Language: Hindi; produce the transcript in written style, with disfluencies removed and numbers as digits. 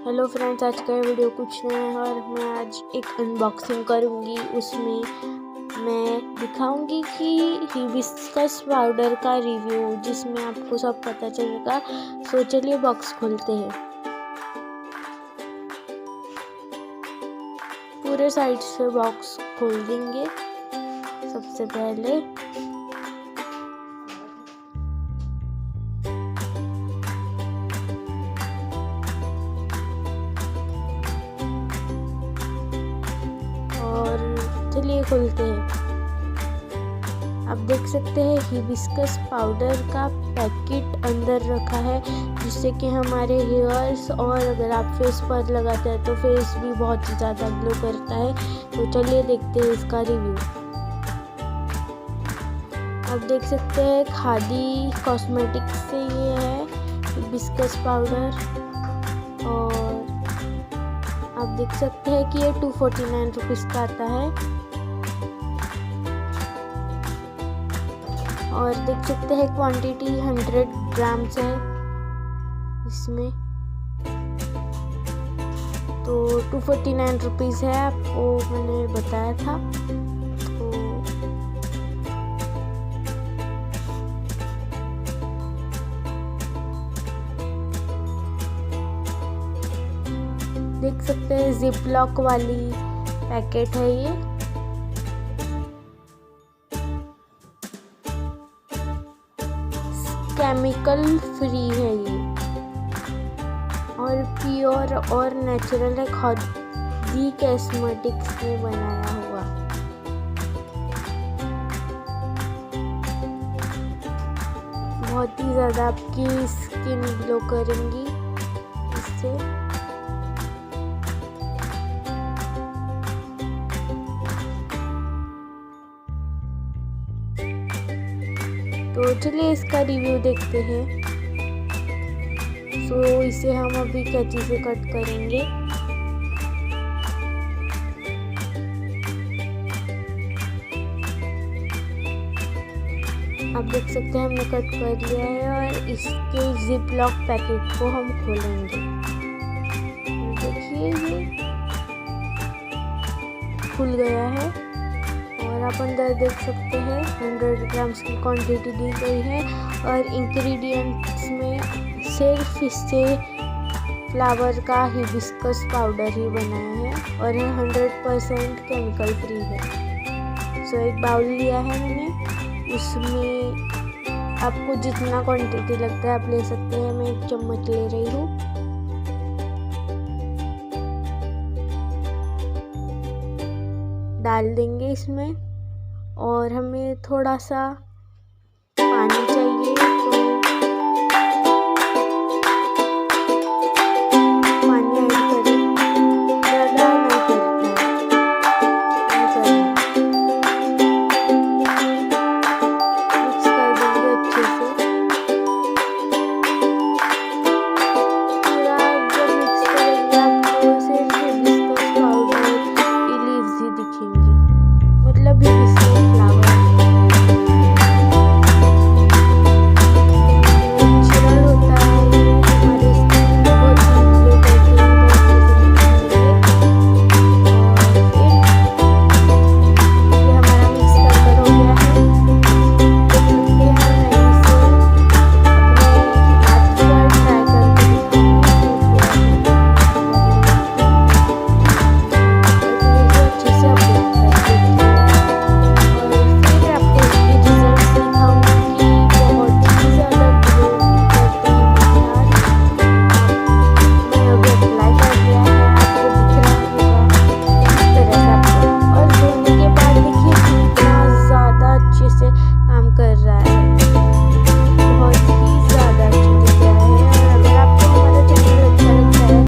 हेलो फ्रेंड्स, आज का वीडियो कुछ नया है और मैं आज एक अनबॉक्सिंग करूंगी। उसमें मैं दिखाऊंगी कि हिबिस्कस पाउडर का रिव्यू, जिसमें आपको सब पता चलेगा। सो चलिए बॉक्स खोलते हैं। पूरे साइड से बॉक्स खोल देंगे। सबसे पहले और चलिए खोलते हैं। आप देख सकते हैं हिबिस्कस पाउडर का पैकेट अंदर रखा है, जिससे कि हमारे हेयर्स और अगर आप फेस पर लगाते हैं तो फेस भी बहुत ही ज़्यादा ग्लो करता है। तो चलिए देखते हैं इसका रिव्यू। आप देख सकते हैं खादी कॉस्मेटिक्स से ये है हिबिस्कस पाउडर, और आप देख सकते हैं कि ये 249 रुपीज़ का आता है। और देख सकते हैं क्वांटिटी 100 ग्राम्स है इसमें। तो 249 रुपीज़ है, आपको मैंने बताया था। देख सकते हैं जिप लॉक वाली पैकेट है ये। केमिकल फ्री है ये और प्योर और नेचुरल है, खादी कॉस्मेटिक्स में बनाया हुआ। बहुत ही ज़्यादा आपकी स्किन ग्लो करेंगी इससे। तो चलिए इसका रिव्यू देखते हैं। सो इसे हम अभी कैंची से कट करेंगे। आप देख सकते हैं हमने कट कर लिया है और इसके जिप लॉक पैकेट को हम खोलेंगे। देखिए ये खुल गया है और आप अंदर देख सकते हैं 100 ग्राम्स की क्वांटिटी दी गई है। और इंग्रेडिएंट्स में सिर्फ इससे फ्लावर का हिबिस्कस पाउडर ही बनाया है और ये 100% केमिकल फ्री है। सो एक बाउल लिया है मैंने, उसमें आपको जितना क्वांटिटी लगता है आप ले सकते हैं। मैं 1 चम्मच ले रही हूँ। डाल देंगे इसमें और हमें थोड़ा सा